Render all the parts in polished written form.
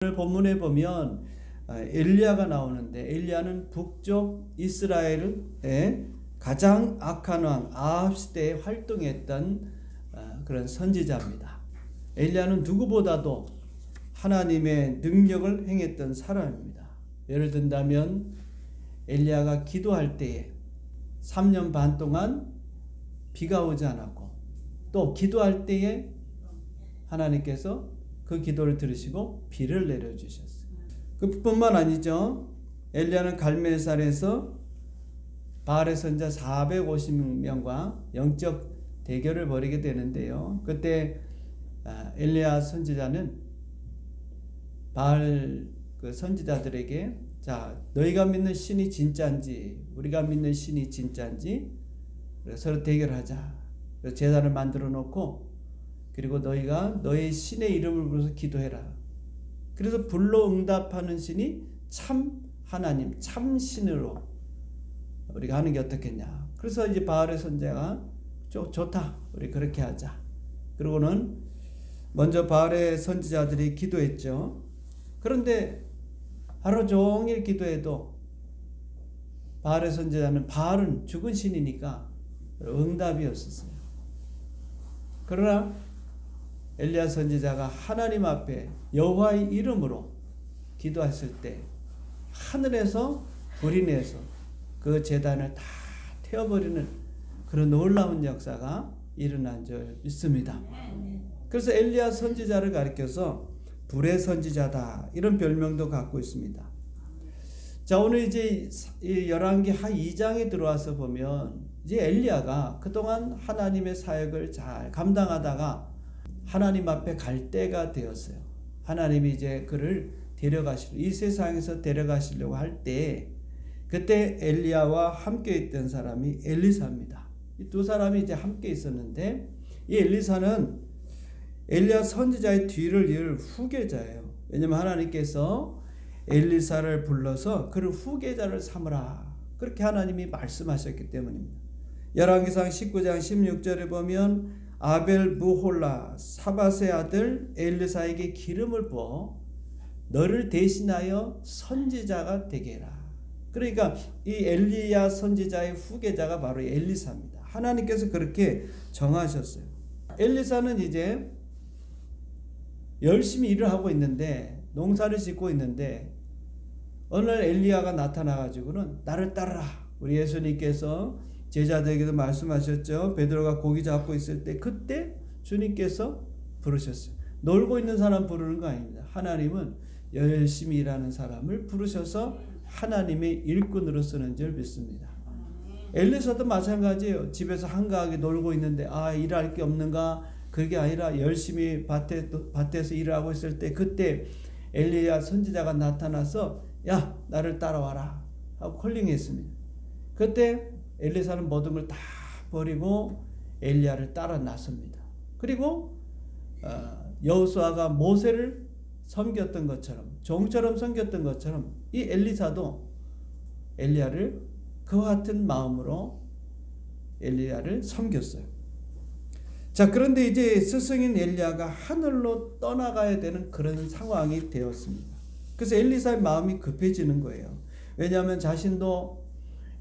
오늘 본문에 보면 엘리야가 나오는데, 엘리야는 북쪽 이스라엘의 가장 악한 왕 아합 시대에 활동했던 그런 선지자입니다. 엘리야는 누구보다도 하나님의 능력을 행했던 사람입니다. 예를 든다면 엘리야가 기도할 때에 3년 반 동안 비가 오지 않았고, 또 기도할 때에 하나님께서 그 기도를 들으시고 비를 내려주셨어요. 그뿐만 아니죠. 엘리야는 갈멜살에서 바알의 선지자 450명과 영적 대결을 벌이게 되는데요. 그때 엘리야 선지자는 바알 그 선지자들에게, 자, 너희가 믿는 신이 진짜인지 우리가 믿는 신이 진짜인지 서로 대결하자. 그래서 제단을 만들어 놓고, 그리고 너희가 너희 신의 이름을 불러서 기도해라. 그래서 불로 응답하는 신이 참 하나님, 참 신으로 우리가 하는 게 어떻겠냐. 그래서 이제 바알의 선지자가 좋다, 우리 그렇게 하자. 그리고는 먼저 바알의 선지자들이 기도했죠. 그런데 하루 종일 기도해도 바알의 선지자는, 바알은 죽은 신이니까 응답이 없었어요. 그러나 엘리야 선지자가 하나님 앞에 여호와의 이름으로 기도했을 때 하늘에서 불이 내서 그 제단을 다 태워버리는 그런 놀라운 역사가 일어난 줄 믿습니다. 그래서 엘리야 선지자를 가리켜서 불의 선지자다, 이런 별명도 갖고 있습니다. 자, 오늘 이제 열왕기 하 2장에 들어와서 보면 이제 엘리야가 그동안 하나님의 사역을 잘 감당하다가 하나님 앞에 갈 때가 되었어요. 하나님이 이제 그를 이 세상에서 데려가시려고 할 때, 그때 엘리야와 함께 있던 사람이 엘리사입니다. 이 두 사람이 이제 함께 있었는데, 이 엘리사는 엘리야 선지자의 뒤를 이을 후계자예요. 왜냐하면 하나님께서 엘리사를 불러서 그를 후계자를 삼으라, 그렇게 하나님이 말씀하셨기 때문입니다. 열왕기상 19장 16절에 보면 아벨 무홀라 사밧의 아들 엘리사에게 기름을 부어 너를 대신하여 선지자가 되게 해라. 그러니까 이 엘리야 선지자의 후계자가 바로 엘리사입니다. 하나님께서 그렇게 정하셨어요. 엘리사는 이제 열심히 일을 하고 있는데, 농사를 짓고 있는데, 어느 날 엘리야가 나타나가지고는 나를 따르라. 우리 예수님께서 제자들에게도 말씀하셨죠. 베드로가 고기 잡고 있을 때 그때 주님께서 부르셨어요. 놀고 있는 사람 부르는 거 아닙니다. 하나님은 열심히 일하는 사람을 부르셔서 하나님의 일꾼으로 쓰는 줄 믿습니다. 엘리사도 마찬가지예요. 집에서 한가하게 놀고 있는데 일할 게 없는가? 그게 아니라 열심히 밭에서 일을 하고 있을 때 그때 엘리야 선지자가 나타나서 야, 나를 따라와라 하고 콜링했습니다. 그때 엘리사는 모든 걸 다 버리고 엘리야를 따라 나섭니다. 그리고 여호수아가 모세를 섬겼던 것처럼, 종처럼 섬겼던 것처럼 이 엘리사도 엘리야를 그와 같은 마음으로 엘리야를 섬겼어요. 자, 그런데 이제 스승인 엘리야가 하늘로 떠나가야 되는 그런 상황이 되었습니다. 그래서 엘리사의 마음이 급해지는 거예요. 왜냐하면 자신도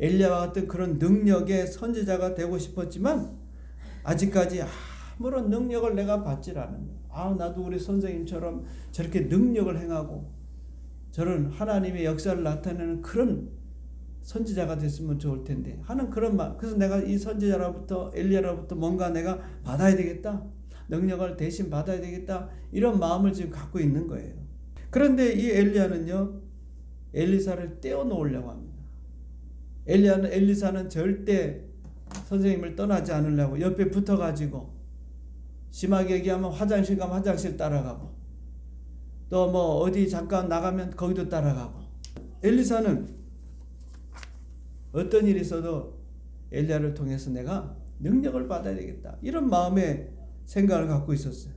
엘리야와 같은 그런 능력의 선지자가 되고 싶었지만 아직까지 아무런 능력을 내가 받질 않은 거예요. 나도 우리 선생님처럼 저렇게 능력을 행하고 저런 하나님의 역사를 나타내는 그런 선지자가 됐으면 좋을 텐데 하는 그런 마음. 그래서 내가 이 선지자로부터, 엘리야로부터 뭔가 내가 받아야 되겠다, 능력을 대신 받아야 되겠다, 이런 마음을 지금 갖고 있는 거예요. 그런데 이 엘리야는요, 엘리사를 떼어놓으려고 합니다. 엘리사는 절대 선생님을 떠나지 않으려고 옆에 붙어가지고, 심하게 얘기하면 화장실 가면 화장실 따라가고, 또 뭐 어디 잠깐 나가면 거기도 따라가고. 엘리사는 어떤 일이 있어도 엘리야를 통해서 내가 능력을 받아야 되겠다, 이런 마음의 생각을 갖고 있었어요.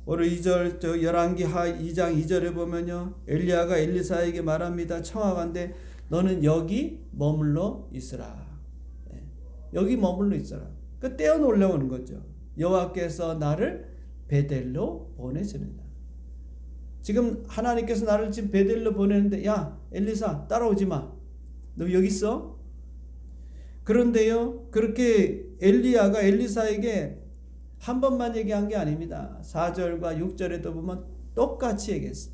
오늘 2절, 열왕기 하 2장 2절에 보면요, 엘리야가 엘리사에게 말합니다. 청하건대 너는 여기 머물러 있으라. 여기 머물러 있어라. 그 떼어놓으려고 하는 거죠. 여호와께서 나를 베델로 보내시느냐. 지금 하나님께서 나를 지금 베델로 보내는데 야 엘리사 따라오지 마. 너 여기 있어? 그런데요 그렇게 엘리야가 엘리사에게 한 번만 얘기한 게 아닙니다. 4절과 6절에도 보면 똑같이 얘기했어.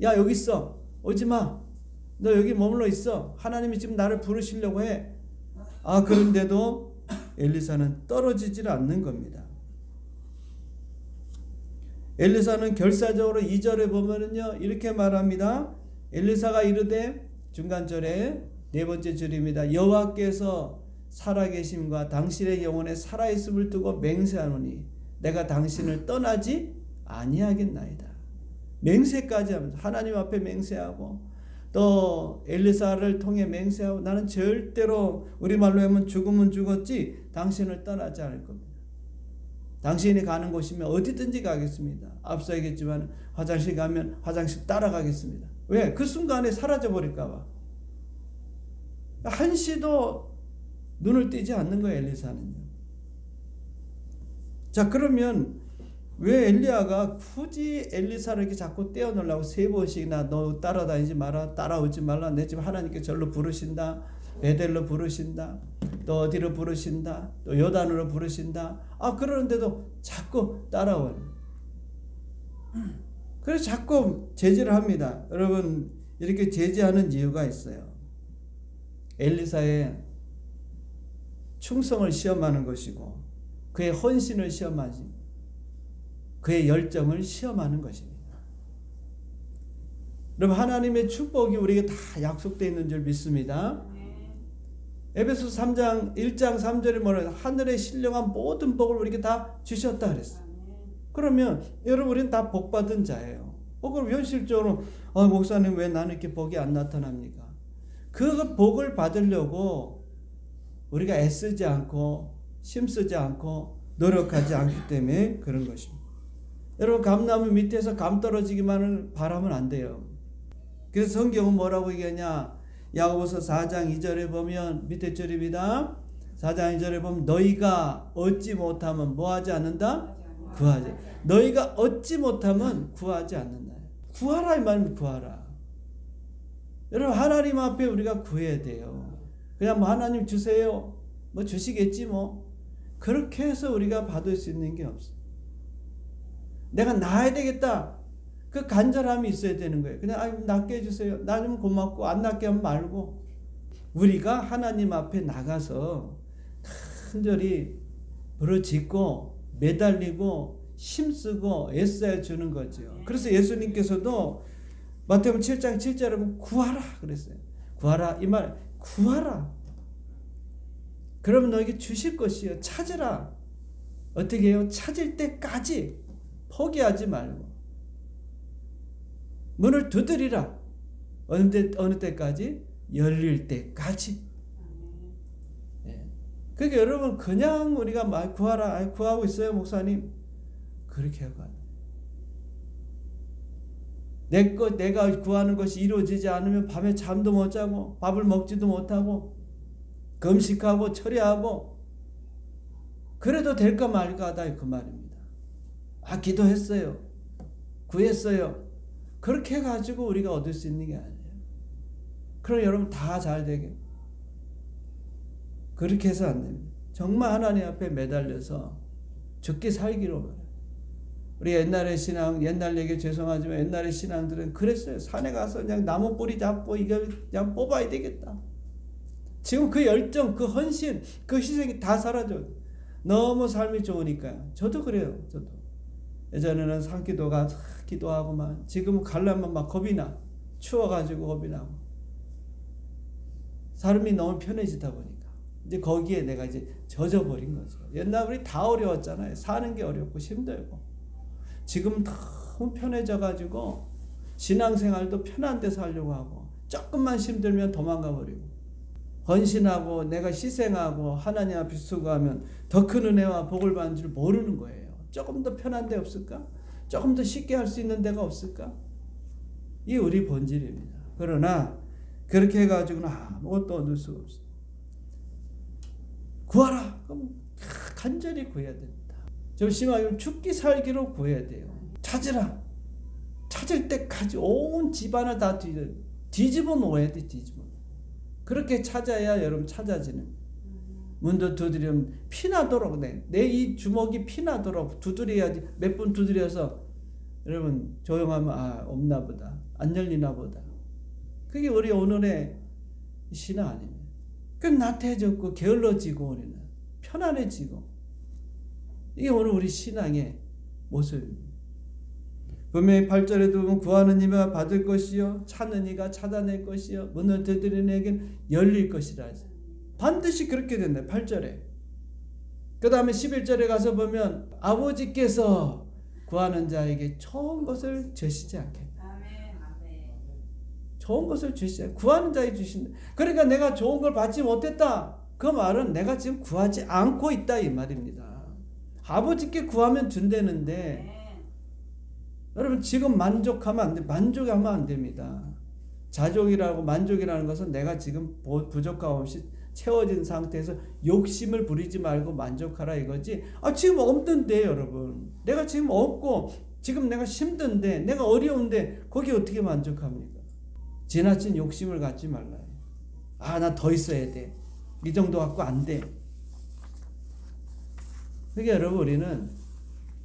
야 여기 있어. 오지 마. 너 여기 머물러 있어. 하나님이 지금 나를 부르시려고 해. 그런데도 엘리사는 떨어지질 않는 겁니다. 엘리사는 결사적으로 2절에 보면은요 이렇게 말합니다. 엘리사가 이르되 중간절에 네 번째 줄입니다. 여호와께서 살아계심과 당신의 영혼에 살아있음을 두고 맹세하노니 내가 당신을 떠나지 아니하겠나이다. 맹세까지 하면서 하나님 앞에 맹세하고 또 엘리사를 통해 맹세하고 나는 절대로 우리말로 하면 죽으면 죽었지 당신을 떠나지 않을 겁니다. 당신이 가는 곳이면 어디든지 가겠습니다. 앞서 얘기했지만 화장실 가면 화장실 따라가겠습니다. 왜? 그 순간에 사라져 버릴까 봐. 한시도 눈을 떼지 않는 거예요. 엘리사는요. 자 그러면 왜 엘리야가 굳이 엘리사를 이렇게 자꾸 떼어놓으려고 3번씩이나 너 따라다니지 마라, 따라오지 말라, 내 집 하나님께 절로 부르신다, 베델로 부르신다, 또 어디로 부르신다, 또 요단으로 부르신다. 그러는데도 자꾸 따라와요. 그래서 자꾸 제지를 합니다. 여러분 이렇게 제지하는 이유가 있어요. 엘리사의 충성을 시험하는 것이고 그의 헌신을 시험하지 그의 열정을 시험하는 것입니다. 여러분 하나님의 축복이 우리에게 다 약속되어 있는 줄 믿습니다. 에베소서 3장 1장 3절에 뭐라 하늘의 신령한 모든 복을 우리에게 다 주셨다 그랬어요. 그러면 여러분 우리는 다 복받은 자예요. 그럼 현실적으로 목사님 왜 나는 이렇게 복이 안 나타납니까? 그 복을 받으려고 우리가 애쓰지 않고 힘쓰지 않고 노력하지 않기 때문에 그런 것입니다. 여러분 감나무 밑에서 감 떨어지기만을 바라면 안 돼요. 그래서 성경은 뭐라고 얘기하냐? 야고보서 4장 2절에 보면 밑에 줄입니다. 4장 2절에 보면 너희가 얻지 못하면 뭐하지 않는다? 구하지. 너희가 얻지 못하면 구하지 않는다. 구하라 이 말입니다. 구하라. 여러분 하나님 앞에 우리가 구해야 돼요. 그냥 뭐 하나님 주세요. 뭐 주시겠지 뭐. 그렇게 해서 우리가 받을 수 있는 게 없어. 내가 나아야 되겠다. 그 간절함이 있어야 되는 거예요. 그냥 낫게 해주세요. 나 좀 고맙고 안 낫게 하면 말고. 우리가 하나님 앞에 나가서 간절히 부르짖고 매달리고 힘쓰고 애써야 주는 거죠. 그래서 예수님께서도 마태복음 7장 7절에 보면 구하라 그랬어요. 구하라 이 말 구하라. 그러면 너에게 주실 것이요. 찾으라. 어떻게 해요? 찾을 때까지 포기하지 말고 문을 두드리라. 어느 때까지? 열릴 때까지. 네. 그러니까 여러분 그냥 우리가 말 구하라 구하고 있어요 목사님. 그렇게 하고 내가 구하는 것이 이루어지지 않으면 밤에 잠도 못 자고 밥을 먹지도 못하고 금식하고 철야하고 그래도 될까 말까 하다 그 말입니다. 기도했어요. 구했어요. 그렇게 해가지고 우리가 얻을 수 있는 게 아니에요. 그럼 여러분 다 잘 되게 그렇게 해서 안 됩니다. 정말 하나님 앞에 매달려서 죽기 살기로 말해요. 우리 옛날의 신앙, 옛날 얘기 죄송하지만 옛날의 신앙들은 그랬어요. 산에 가서 그냥 나무 뿌리 잡고 이걸 그냥 뽑아야 되겠다. 지금 그 열정, 그 헌신, 그 희생이 다 사라져. 너무 삶이 좋으니까요. 저도 그래요. 저도. 예전에는 산기도가 기도하고만 지금은 가려면 막 겁이 나. 추워가지고 겁이 나고. 삶이 너무 편해지다 보니까. 이제 거기에 내가 이제 젖어버린 거죠. 옛날 우리 다 어려웠잖아요. 사는 게 어렵고 힘들고. 지금 너무 편해져가지고 신앙생활도 편한 데서 하려고 하고 조금만 힘들면 도망가 버리고 헌신하고 내가 희생하고 하나님 앞에 수고하면 더 큰 은혜와 복을 받는 줄 모르는 거예요. 조금 더 편한 데 없을까? 조금 더 쉽게 할 수 있는 데가 없을까? 이게 우리 본질입니다. 그러나 그렇게 해가지고는 아무것도 얻을 수가 없어요. 구하라. 그럼 간절히 구해야 됩니다. 좀 심하게 죽기 살기로 구해야 돼요. 찾으라. 찾을 때까지 온 집안을 다 뒤집어 놓아야 돼. 뒤집어. 그렇게 찾아야 여러분 찾아지는. 문도 두드리면 피나도록 내 이 주먹이 피나도록 두드려야지. 몇 번 두드려서 여러분 조용하면 없나 보다. 안 열리나 보다. 그게 우리 오늘의 신앙 아닙니까? 그 나태해졌고 게을러지고 우리는 편안해지고 이게 오늘 우리 신앙의 모습입니다. 분명히 8절에도 보면 구하는 이가 받을 것이요 찾는 이가 찾아낼 것이요 문을 두드리는 이에게는 열릴 것이라 하죠. 반드시 그렇게 된다. 8절에. 그 다음에 11절에 가서 보면 아버지께서 구하는 자에게 좋은 것을 주시지 않겠다. 좋은 것을 주시지 않겠다. 구하는 자에게 주신다. 그러니까 내가 좋은 걸 받지 못했다. 그 말은 내가 지금 구하지 않고 있다 이 말입니다. 아버지께 구하면 준다는데 여러분 지금 만족하면 안 돼. 만족하면 안 됩니다. 자족이라고 만족이라는 것은 내가 지금 부족함 없이 채워진 상태에서 욕심을 부리지 말고 만족하라 이거지. 지금 없는데 여러분. 내가 지금 없고 지금 내가 힘든데 내가 어려운데 거기 어떻게 만족합니까? 지나친 욕심을 갖지 말라요. 나 더 있어야 돼. 이 정도 갖고 안 돼. 그러니까 여러분 우리는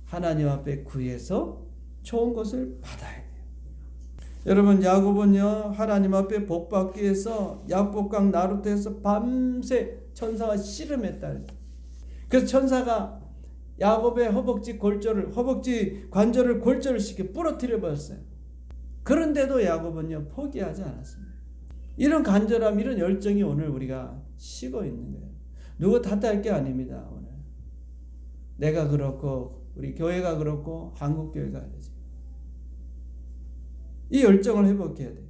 하나님 앞에 구해서 좋은 것을 받아야 돼요. 여러분 야곱은요 하나님 앞에 복 받기 위해서 야복강 나루터에서 밤새 천사가 씨름했다. 그래서 천사가 야곱의 허벅지 관절을 골절을 시켜 부러뜨려 버렸어요. 그런데도 야곱은요 포기하지 않았습니다. 이런 간절함, 이런 열정이 오늘 우리가 쉬고 있는 거예요. 누구 탓할 게 아닙니다. 오늘 내가 그렇고 우리 교회가 그렇고 한국 교회가 그러지. 이 열정을 회복해야 돼.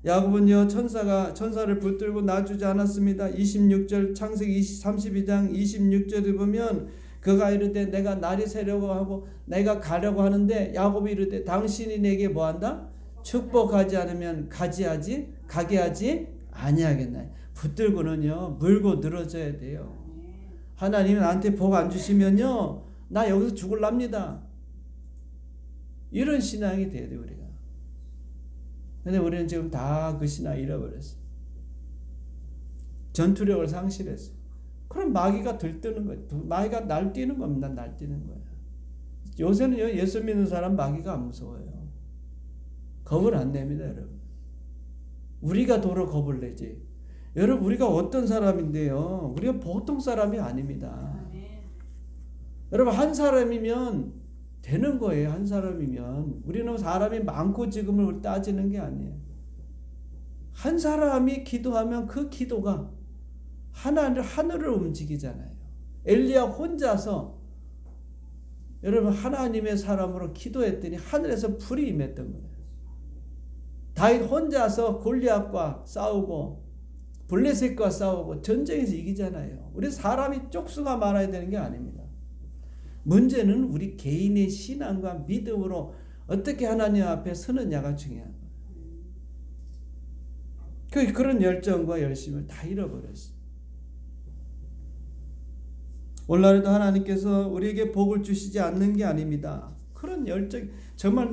야곱은요 천사를 붙들고 놔주지 않았습니다. 26절 창세기 32장 26절에 보면 그가 이르되 내가 날이 새려고 하고 내가 가려고 하는데 야곱이 이르되 당신이 내게 뭐한다? 축복하지 않으면 가게 하지 아니하겠나요? 붙들고는요 물고 늘어져야 돼요. 하나님이 나한테 복 안 주시면요 나 여기서 죽을랍니다. 이런 신앙이 돼야 돼요 우리가. 근데 우리는 지금 다 그 신앙 잃어버렸어요. 전투력을 상실했어요. 그럼 마귀가 들뜨는 거예요. 마귀가 날뛰는 겁니다. 날뛰는 거예요. 요새는 예수 믿는 사람 마귀가 안 무서워요. 겁을 안 냅니다 여러분. 우리가 도로 겁을 내지. 여러분 우리가 어떤 사람인데요. 우리가 보통 사람이 아닙니다. 여러분 한 사람이면 되는 거예요. 한 사람이면. 우리는 사람이 많고 지금을 따지는 게 아니에요. 한 사람이 기도하면 그 기도가 하늘을 움직이잖아요. 엘리야 혼자서 여러분 하나님의 사람으로 기도했더니 하늘에서 불이 임했던 거예요. 다윗 혼자서 골리앗과 싸우고 블레셋과 싸우고 전쟁에서 이기잖아요. 우리 사람이 쪽수가 많아야 되는 게 아닙니다. 문제는 우리 개인의 신앙과 믿음으로 어떻게 하나님 앞에 서느냐가 중요한 거예요. 그런 열정과 열심을 다 잃어버렸어요. 오늘날에도 하나님께서 우리에게 복을 주시지 않는 게 아닙니다. 그런 열정, 정말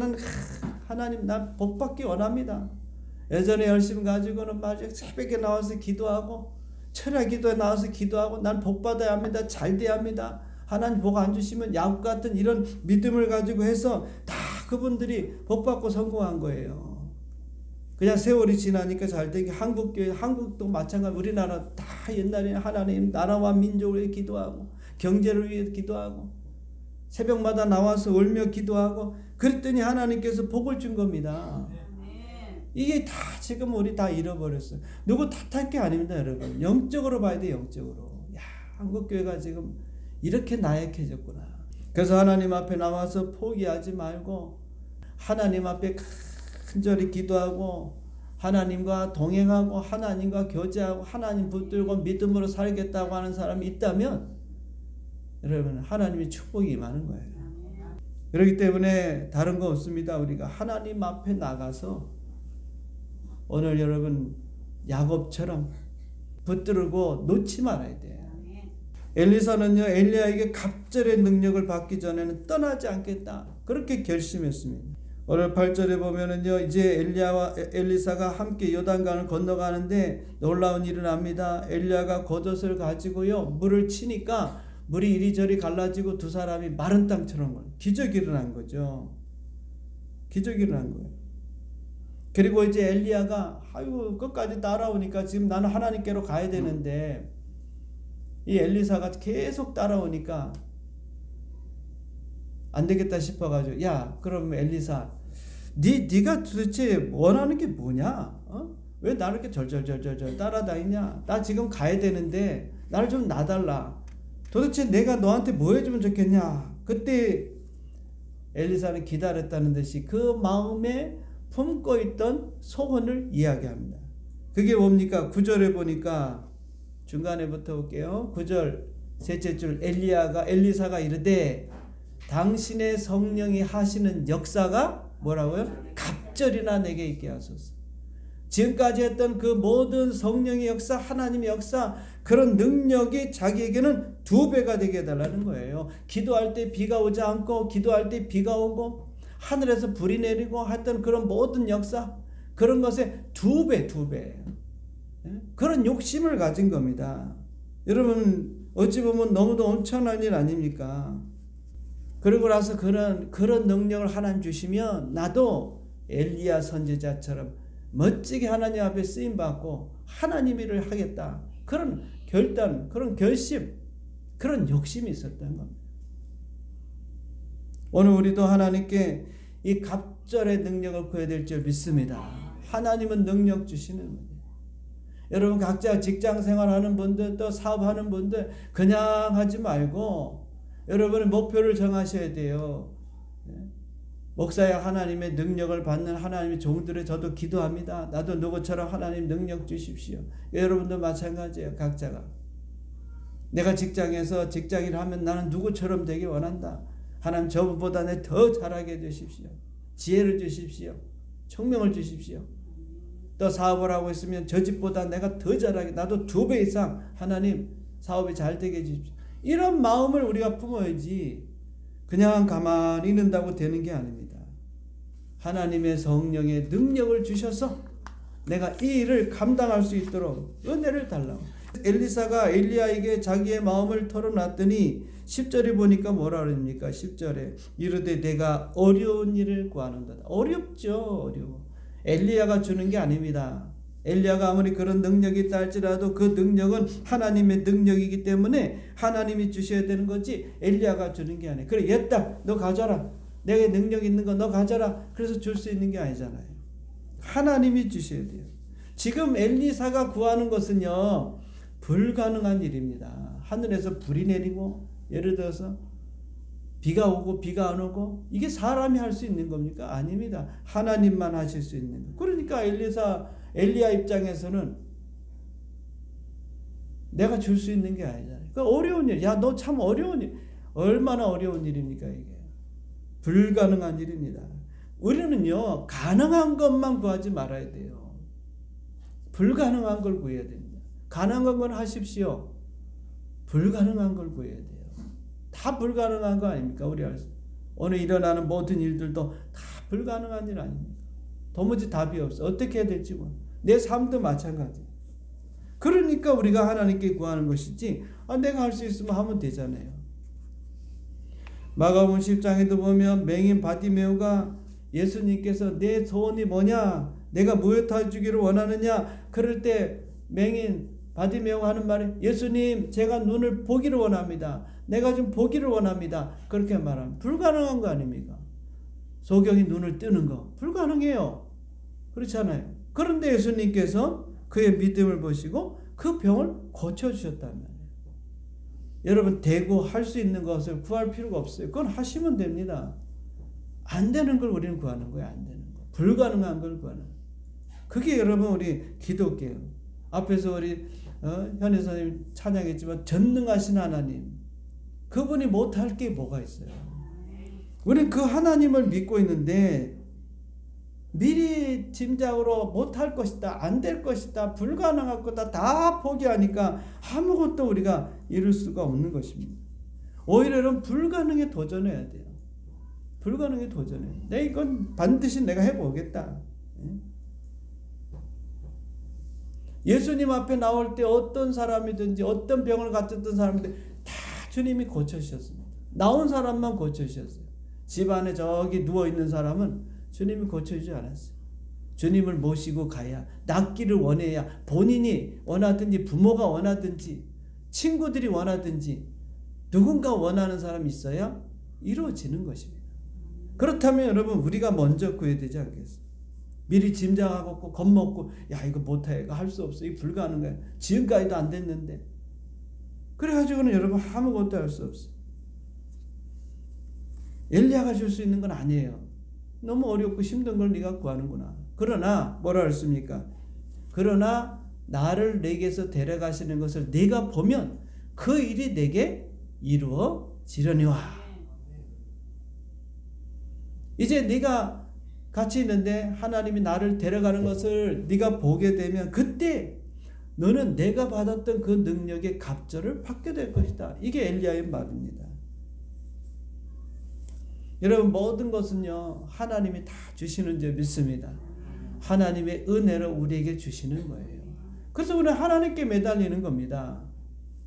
하나님 난 복 받기 원합니다. 예전에 열심 가지고는 새벽에 나와서 기도하고 철야 기도에 나와서 기도하고 난 복 받아야 합니다. 잘 돼야 합니다. 하나님 복 안 주시면 야곱 같은 이런 믿음을 가지고 해서 다 그분들이 복 받고 성공한 거예요. 그냥 세월이 지나니까 잘 되게 한국교회, 한국도 마찬가지. 우리나라 다 옛날에 하나님 나라와 민족을 위해 기도하고 경제를 위해 기도하고 새벽마다 나와서 울며 기도하고 그랬더니 하나님께서 복을 준 겁니다. 이게 다 지금 우리 다 잃어버렸어요. 누구 탓할 게 아닙니다 여러분. 영적으로 봐야 돼. 영적으로. 한국교회가 지금 이렇게 나약해졌구나. 그래서 하나님 앞에 나와서 포기하지 말고 하나님 앞에 간절히 기도하고 하나님과 동행하고 하나님과 교제하고 하나님 붙들고 믿음으로 살겠다고 하는 사람이 있다면 여러분 하나님의 축복이 임하는 거예요. 그렇기 때문에 다른 거 없습니다. 우리가 하나님 앞에 나가서 오늘 여러분 야곱처럼 붙들고 놓지 말아야 돼요. 엘리사는요 엘리야에게 갑절의 능력을 받기 전에는 떠나지 않겠다 그렇게 결심했습니다. 오늘 8절에 보면은요, 이제 엘리야와 엘리사가 함께 요단강을 건너가는데 놀라운 일은 납니다. 엘리야가 겉옷을 가지고요, 물을 치니까 물이 이리저리 갈라지고 두 사람이 마른 땅처럼 기적이 일어난 거죠. 기적이 일어난 거예요. 그리고 이제 엘리야가 아이고 끝까지 따라오니까 지금 나는 하나님께로 가야 되는데 이 엘리사가 계속 따라오니까 안 되겠다 싶어가지고 야 그럼 엘리사 네가 도대체 원하는 게 뭐냐? 왜 나를 이렇게 절절절절 따라다니냐? 나 지금 가야 되는데 나를 좀 놔달라. 도대체 내가 너한테 뭐 해주면 좋겠냐? 그때 엘리사는 기다렸다는 듯이 그 마음에 품고 있던 소원을 이야기합니다. 그게 뭡니까? 9절에 보니까 중간에부터 볼게요. 9절 셋째 줄 엘리사가 이르되 당신의 성령이 하시는 역사가 뭐라고요? 갑절이나 내게 있게 하소서. 지금까지 했던 그 모든 성령의 역사, 하나님의 역사, 그런 능력이 자기에게는 2배가 되게 해달라는 거예요. 기도할 때 비가 오지 않고 기도할 때 비가 오고 하늘에서 불이 내리고 했던 그런 모든 역사, 그런 것에 2배 그런 욕심을 가진 겁니다. 여러분 어찌 보면 너무도 엄청난 일 아닙니까? 그러고 나서 그런 능력을 하나님 주시면 나도 엘리야 선지자처럼 멋지게 하나님 앞에 쓰임 받고 하나님 일을 하겠다. 그런 결단, 그런 결심, 그런 욕심이 있었던 겁니다. 오늘 우리도 하나님께 이 갑절의 능력을 구해야 될 줄 믿습니다. 하나님은 능력 주시는 거예요. 여러분 각자 직장 생활하는 분들 또 사업하는 분들 그냥 하지 말고 여러분의 목표를 정하셔야 돼요. 목사야 하나님의 능력을 받는 하나님의 종들을 저도 기도합니다. 나도 누구처럼 하나님 능력 주십시오. 여러분도 마찬가지예요. 각자가. 내가 직장에서 직장일을 하면 나는 누구처럼 되기 원한다. 하나님 저보다 내 더 잘하게 해주십시오. 지혜를 주십시오. 총명을 주십시오. 또 사업을 하고 있으면 저 집보다 내가 더 잘하게 나도 2배 이상 하나님 사업이 잘 되게 해주십시오. 이런 마음을 우리가 품어야지 그냥 가만히 있는다고 되는 게 아닙니다. 하나님의 성령의 능력을 주셔서 내가 이 일을 감당할 수 있도록 은혜를 달라고. 엘리사가 엘리야에게 자기의 마음을 털어놨더니 10절에 보니까 뭐라 그럽니까? 10절에 이르되 내가 어려운 일을 구하는도다. 어렵죠. 어려워. 엘리야가 주는 게 아닙니다. 엘리야가 아무리 그런 능력이 있다 할지라도 그 능력은 하나님의 능력이기 때문에 하나님이 주셔야 되는 거지 엘리야가 주는 게 아니에요. 그래 옛다 너 가져라. 내가 능력 있는 거 너 가져라. 그래서 줄 수 있는 게 아니잖아요. 하나님이 주셔야 돼요. 지금 엘리사가 구하는 것은요 불가능한 일입니다. 하늘에서 불이 내리고 예를 들어서 비가 오고 비가 안 오고 이게 사람이 할 수 있는 겁니까? 아닙니다. 하나님만 하실 수 있는 거. 그러니까 엘리야 입장에서는 내가 줄 수 있는 게 아니잖아요. 그 어려운 일. 야, 너 참 어려운 일. 얼마나 어려운 일입니까, 이게? 불가능한 일입니다. 우리는요, 가능한 것만 구하지 말아야 돼요. 불가능한 걸 구해야 됩니다. 가능한 건 하십시오. 불가능한 걸 구해야 돼요. 다 불가능한 거 아닙니까? 우리 오늘 일어나는 모든 일들도 다 불가능한 일 아닙니까? 도무지 답이 없어. 어떻게 해야 될지 몰라. 내 삶도 마찬가지. 그러니까 우리가 하나님께 구하는 것이지 내가 할 수 있으면 하면 되잖아요. 마가복음 10장에도 보면 맹인 바디메오가 예수님께서 내 소원이 뭐냐? 내가 무엇 주기를 원하느냐? 그럴 때 맹인 바디메오가 하는 말이 예수님 제가 눈을 보기를 원합니다. 내가 좀 보기를 원합니다. 그렇게 말하면 불가능한 거 아닙니까? 소경이 눈을 뜨는 거 불가능해요. 그렇잖아요. 그런데 예수님께서 그의 믿음을 보시고 그 병을 고쳐주셨단 말이에요. 여러분 대고 할 수 있는 것을 구할 필요가 없어요. 그건 하시면 됩니다. 안 되는 걸 우리는 구하는 거예요. 안 되는 거. 불가능한 걸 구하는 거예요. 그게 여러분 우리 기도게요. 앞에서 우리 현희 선생님 찬양했지만 전능하신 하나님 그분이 못할 게 뭐가 있어요. 우리는 그 하나님을 믿고 있는데 미리 짐작으로 못할 것이다, 안 될 것이다, 불가능할 거다 다 포기하니까 아무것도 우리가 이룰 수가 없는 것입니다. 오히려 이런 불가능에 도전해야 돼요. 불가능에 도전해. 내 이건 반드시 내가 해보겠다. 예수님 앞에 나올 때 어떤 사람이든지 어떤 병을 가졌던 사람인데 다 주님이 고쳐주셨습니다. 나온 사람만 고쳐주셨어요. 집안에 저기 누워있는 사람은 주님이 고쳐주지 않았어요. 주님을 모시고 가야, 낫기를 원해야, 본인이 원하든지 부모가 원하든지 친구들이 원하든지 누군가 원하는 사람이 있어야 이루어지는 것입니다. 그렇다면 여러분 우리가 먼저 구해야 되지 않겠어요? 미리 짐작하고 겁먹고 야 이거 못해, 이거 할 수 없어, 이거 불가능해, 지금까지도 안 됐는데, 그래가지고는 여러분 아무것도 할 수 없어요. 엘리야가 줄 수 있는 건 아니에요. 너무 어렵고 힘든 걸 네가 구하는구나. 그러나 뭐라 했습니까? 그러나 나를 내게서 데려가시는 것을 네가 보면 그 일이 내게 이루어지려니와. 이제 네가 같이 있는데 하나님이 나를 데려가는 것을 네가 보게 되면 그때 너는 내가 받았던 그 능력의 갑절을 받게 될 것이다. 이게 엘리야의 말입니다. 여러분 모든 것은요 하나님이 다 주시는 줄 믿습니다. 하나님의 은혜로 우리에게 주시는 거예요. 그래서 우리는 하나님께 매달리는 겁니다.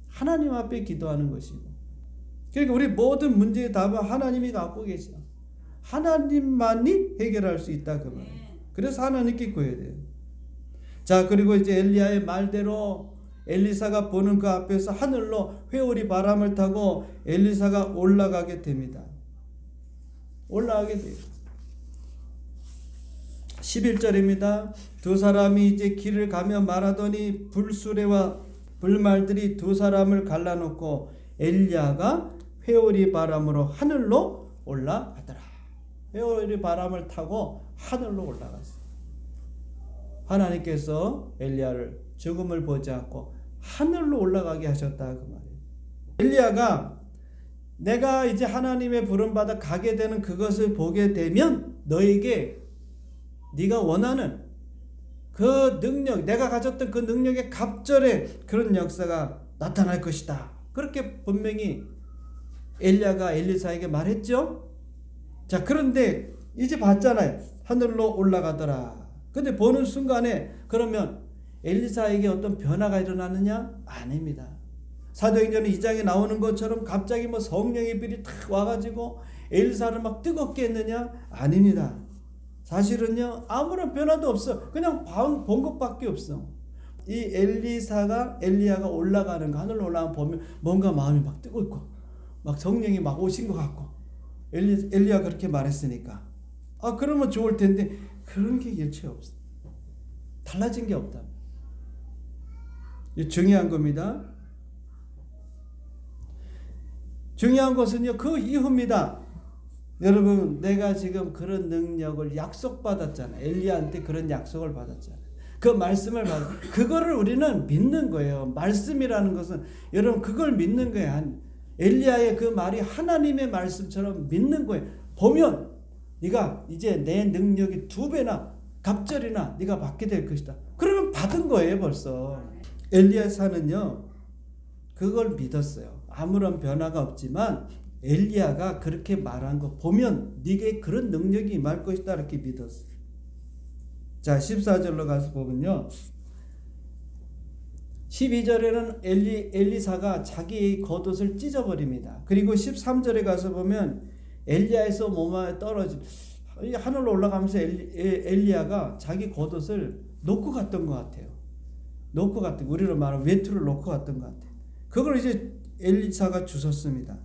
하나님 앞에 기도하는 것이고, 그러니까 우리 모든 문제의 답은 하나님이 갖고 계셔. 하나님만이 해결할 수 있다 그 말. 그래서 하나님께 구해야 돼요. 자, 그리고 이제 엘리야의 말대로 엘리사가 보는 그 앞에서 하늘로 회오리 바람을 타고 엘리사가 올라가게 됩니다. 올라가게 돼요. 11절입니다. 두 사람이 이제 길을 가며 말하더니 불수레와 불말들이 두 사람을 갈라놓고 엘리야가 회오리 바람으로 하늘로 올라가더라. 회오리 바람을 타고 하늘로 올라갔어요. 하나님께서 엘리야를 죽음을 보지 않고 하늘로 올라가게 하셨다 그 말이에요. 엘리야가 내가 이제 하나님의 부름받아 가게 되는 그것을 보게 되면 너에게 네가 원하는 그 능력, 내가 가졌던 그 능력의 갑절의 그런 역사가 나타날 것이다. 그렇게 분명히 엘리야가 엘리사에게 말했죠. 자, 그런데 이제 봤잖아요. 하늘로 올라가더라. 근데 보는 순간에 그러면 엘리사에게 어떤 변화가 일어나느냐? 아닙니다. 사도행전 2장에 나오는 것처럼 갑자기 뭐 성령의 불이 탁 와가지고 엘리사를 막 뜨겁게 했느냐? 아닙니다. 사실은요 아무런 변화도 없어. 그냥 본 것밖에 없어. 이 엘리야가 올라가는 거, 하늘로 올라가면 보면 뭔가 마음이 막 뜨겁고 막 성령이 막 오신 것 같고, 엘리야가 그렇게 말했으니까 그러면 좋을 텐데 그런 게 일체 없어. 달라진 게 없다. 이 중요한 겁니다. 중요한 것은요 그 이후입니다. 여러분 내가 지금 그런 능력을 약속받았잖아요. 엘리야한테 그런 약속을 받았잖아요. 그 말씀을 그거를 우리는 믿는 거예요. 말씀이라는 것은 여러분 그걸 믿는 거예요. 엘리야의 그 말이 하나님의 말씀처럼 믿는 거예요. 보면 네가 이제 내 능력이 2배나 갑절이나 네가 받게 될 것이다. 그러면 받은 거예요 벌써. 엘리야사는요 그걸 믿었어요. 아무런 변화가 없지만 엘리야가 그렇게 말한 거 보면 네게 그런 능력이 임할 것이다 이렇게 믿었어요. 자 14절로 가서 보면요 12절에는 엘리사가 자기 겉옷을 찢어버립니다. 그리고 13절에 가서 보면 엘리야에서 몸에 떨어진 하늘로 올라가면서 엘리야가 자기 겉옷을 놓고 갔던 것 같아요. 놓고 갔던, 우리로 말하면 외투를 놓고 갔던 것 같아요. 그걸 이제 엘리사가 주웠습니다.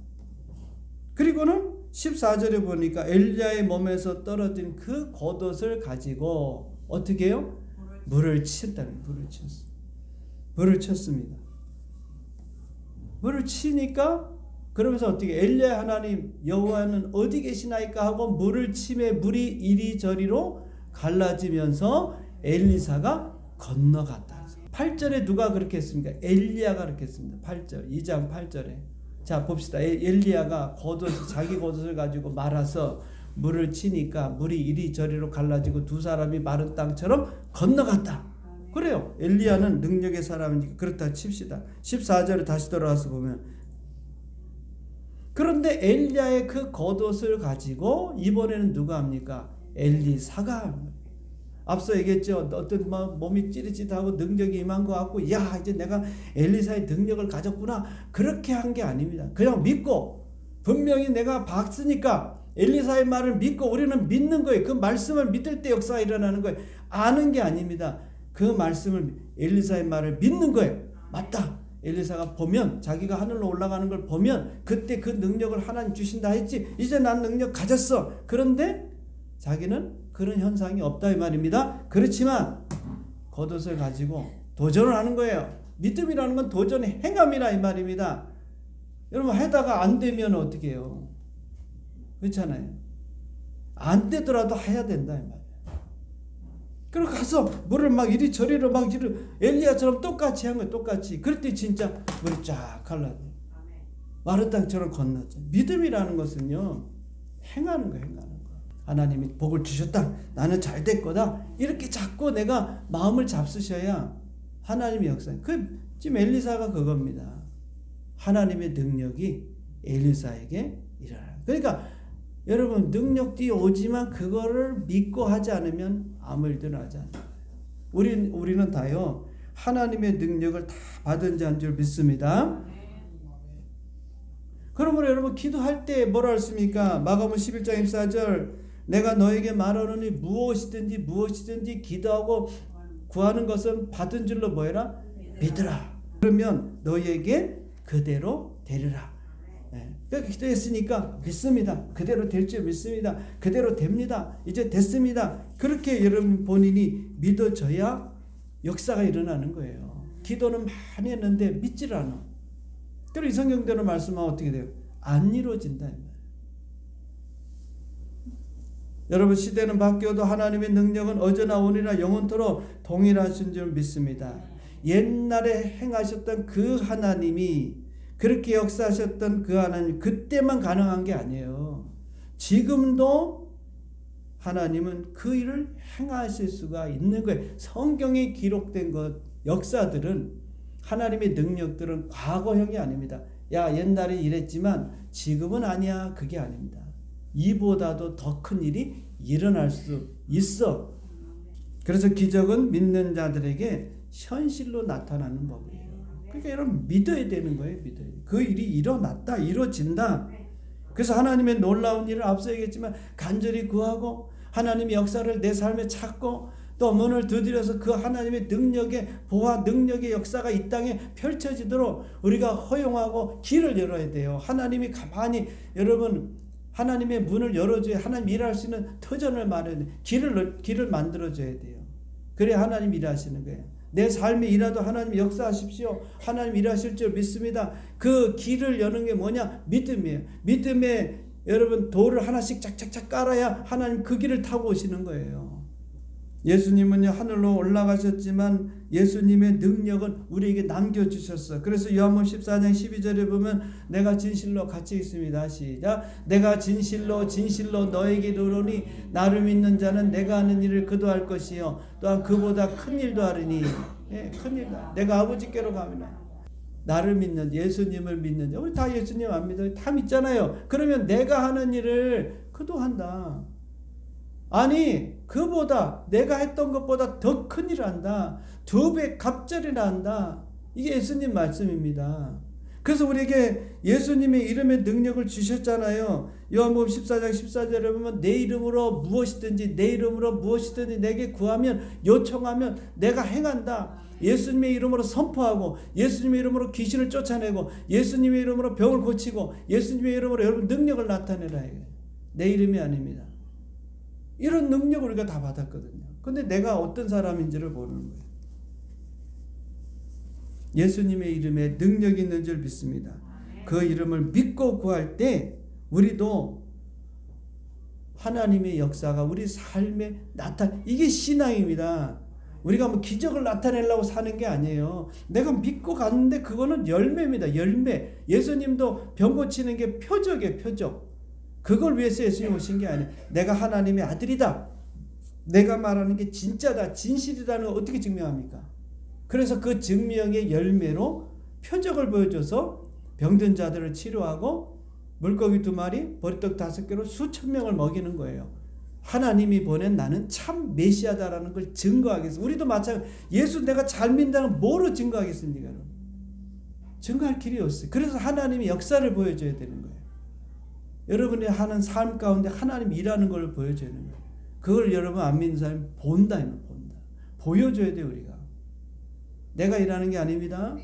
그리고는 14절에 보니까 엘리야의 몸에서 떨어진 그 겉옷을 가지고 어떻게 해요? 물을 친다는, 물을 쳤습니다. 물을 치니까 그러면서 어떻게 엘리야 하나님 여호와는 어디 계시나이까 하고 물을 치매 물이 이리저리로 갈라지면서 엘리사가 건너갔다. 8절에 누가 그렇게 했습니까? 엘리야가 그렇게 했습니다. 8절 2장 8절에 자 봅시다. 엘리야가 자기 겉옷을 가지고 말아서 물을 치니까 물이 이리저리로 갈라지고 두 사람이 마른 땅처럼 건너갔다. 그래요. 엘리야는 능력의 사람이니까 그렇다 칩시다. 14절에 다시 돌아와서 보면 그런데 엘리야의 그 겉옷을 가지고 이번에는 누가 합니까? 엘리사가 합니다. 앞서 얘기했죠. 어떤 몸이 찌릿찌릿하고 능력이 임한 것 같고, 야 이제 내가 엘리사의 능력을 가졌구나, 그렇게 한 게 아닙니다. 그냥 믿고, 분명히 내가 봤으니까 엘리사의 말을 믿고 우리는 믿는 거예요. 그 말씀을 믿을 때 역사가 일어나는 거예요. 아는 게 아닙니다. 그 말씀을, 엘리사의 말을 믿는 거예요. 맞다. 엘리사가 보면, 자기가 하늘로 올라가는 걸 보면 그때 그 능력을 하나님 주신다 했지. 이제 난 능력 가졌어. 그런데 자기는 그런 현상이 없다 이 말입니다. 그렇지만 겉옷을 가지고 도전을 하는 거예요. 믿음이라는 건 도전의 행함이라 이 말입니다. 여러분, 하다가 안 되면 어떻게 해요? 그렇잖아요. 안 되더라도 해야 된다 이 말이에요. 그리고 가서 물을 막 이리저리로 막 엘리야처럼 똑같이 한 거예요. 똑같이. 그럴 때 진짜 물이 쫙 갈라져요. 마른 땅처럼 건넜죠. 믿음이라는 것은요, 행하는 거예요. 행하는 거. 하나님이 복을 주셨다, 나는 잘 될 거다, 이렇게 자꾸 내가 마음을 잡수셔야 하나님의 역사. 지금 엘리사가 그겁니다. 하나님의 능력이 엘리사에게 일어나요. 그러니까 여러분, 능력이 오지만 그거를 믿고 하지 않으면 아무 일도 나지 않아요. 우리는 다요, 하나님의 능력을 다 받은 자인 줄 믿습니다. 그러므로 여러분, 기도할 때 뭐라 했습니까? 마가복음 11장 24절, 내가 너에게 말하노니 무엇이든지 기도하고 구하는 것은 받은 줄로 뭐해라? 믿으라. 그러면 너에게 그대로 되리라. 그러니까 기도했으니까 믿습니다. 그대로 될 줄 믿습니다. 그대로 됩니다. 이제 됐습니다. 그렇게 여러분 본인이 믿어져야 역사가 일어나는 거예요. 기도는 많이 했는데 믿질 않아. 그리고 이 성경대로 말씀하면 어떻게 돼요? 안 이루어진다. 여러분, 시대는 바뀌어도 하나님의 능력은 어제나 오늘이나 영원토록 동일하신 줄 믿습니다. 옛날에 행하셨던 그 하나님이, 그렇게 역사하셨던 그 하나님, 그때만 가능한 게 아니에요. 지금도 하나님은 그 일을 행하실 수가 있는 거예요. 성경에 기록된 것, 역사들은, 하나님의 능력들은 과거형이 아닙니다. 야, 옛날에 이랬지만 지금은 아니야, 그게 아닙니다. 이보다도 더 큰 일이 일어날 수 있어. 그래서 기적은 믿는 자들에게 현실로 나타나는 법이에요. 그러니까 여러분, 믿어야 되는 거예요. 믿어야 돼. 그 일이 일어났다, 이루어진다. 그래서 하나님의 놀라운 일을 앞서 얘기했지만 간절히 구하고 하나님의 역사를 내 삶에 찾고 또 문을 두드려서 그 하나님의 능력의 보화, 능력의 역사가 이 땅에 펼쳐지도록 우리가 허용하고 길을 열어야 돼요. 하나님이 가만히, 여러분, 하나님의 문을 열어줘야 하나님 일할 수 있는 터전을 마련해, 길을 만들어줘야 돼요. 그래야 하나님 일하시는 거예요. 내 삶에 일하도 하나님 역사하십시오. 하나님 일하실 줄 믿습니다. 그 길을 여는 게 뭐냐? 믿음이에요. 믿음에 여러분, 돌을 하나씩 짝짝짝 깔아야 하나님 그 길을 타고 오시는 거예요. 예수님은요, 하늘로 올라가셨지만 예수님의 능력은 우리에게 남겨주셨어. 그래서 요한복음 14장 12절에 보면 내가 진실로 같이 있습니다. 시작. 내가 진실로 너에게 이르노니 나를 믿는 자는 내가 하는 일을 그도 할 것이요 또한 그보다 큰 일도 하리니. 큰 일도. 내가 아버지께로 가면 나를 믿는, 예수님을 믿는 자, 우리 다 예수님 안 믿어요? 다 믿잖아요. 그러면 내가 하는 일을 그도 한다. 아니, 그보다, 내가 했던 것보다 더 큰 일을 한다. 2배 갑절이나 한다. 이게 예수님 말씀입니다. 그래서 우리에게 예수님의 이름의 능력을 주셨잖아요. 요한복음 14장 14절에 보면 내 이름으로 무엇이든지 내게 구하면, 요청하면 내가 행한다. 예수님의 이름으로 선포하고, 예수님의 이름으로 귀신을 쫓아내고, 예수님의 이름으로 병을 고치고, 예수님의 이름으로 여러분 능력을 나타내라. 내 이름이 아닙니다. 이런 능력을 우리가 다 받았거든요. 근데 내가 어떤 사람인지를 모르는 거예요. 예수님의 이름에 능력이 있는 줄 믿습니다. 그 이름을 믿고 구할 때 우리도 하나님의 역사가 우리 삶에 이게 신앙입니다. 우리가 뭐 기적을 나타내려고 사는 게 아니에요. 내가 믿고 갔는데 그거는 열매입니다. 열매. 예수님도 병 고치는 게 표적이에요. 표적. 그걸 위해서 예수님 오신 게 아니에요. 내가 하나님의 아들이다. 내가 말하는 게 진짜다, 진실이라는 걸 어떻게 증명합니까? 그래서 그 증명의 열매로 표적을 보여줘서 병든 자들을 치료하고 물고기 2마리, 보리떡 5개로 수천 명을 먹이는 거예요. 하나님이 보낸 나는 참 메시아다라는 걸 증거하겠습니다. 우리도 마찬가지. 예수 내가 잘 믿는다는 뭐로 증거하겠습니까? 증거할 길이 없어요. 그래서 하나님이 역사를 보여줘야 되는 거예요. 여러분이 하는 삶 가운데 하나님 일하는 걸 보여줘야 되는 거예요. 그걸 여러분 안 믿는 사람이 본다. 보여줘야 돼요. 우리가. 내가 일하는 게 아닙니다.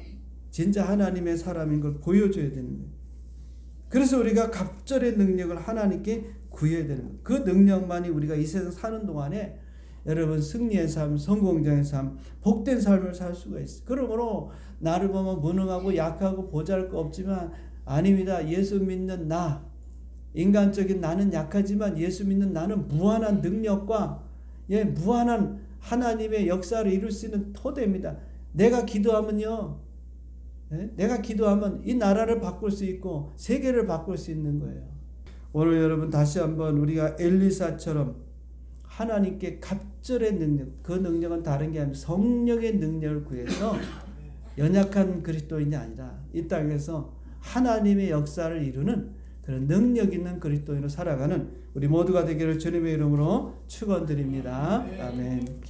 진짜 하나님의 사람인 걸 보여줘야 되는 거예요. 그래서 우리가 갑절의 능력을 하나님께 구해야 되는 거예요. 그 능력만이 우리가 이 세상 사는 동안에 여러분 승리의 삶, 성공적인 삶, 복된 삶을 살 수가 있어요. 그러므로 나를 보면 무능하고 약하고 보잘것 없지만 아닙니다. 예수 믿는 나, 인간적인 나는 약하지만 예수 믿는 나는 무한한 능력과 무한한 하나님의 역사를 이룰 수 있는 토대입니다. 내가 기도하면요. 내가 기도하면 이 나라를 바꿀 수 있고 세계를 바꿀 수 있는 거예요. 오늘 여러분 다시 한번 우리가 엘리사처럼 하나님께 갑절의 능력, 그 능력은 다른 게 아니라 성령의 능력을 구해서 연약한 그리스도인이 아니라 이 땅에서 하나님의 역사를 이루는 그런 능력 있는 그리스도인으로 살아가는 우리 모두가 되기를 주님의 이름으로 축원드립니다. 아멘.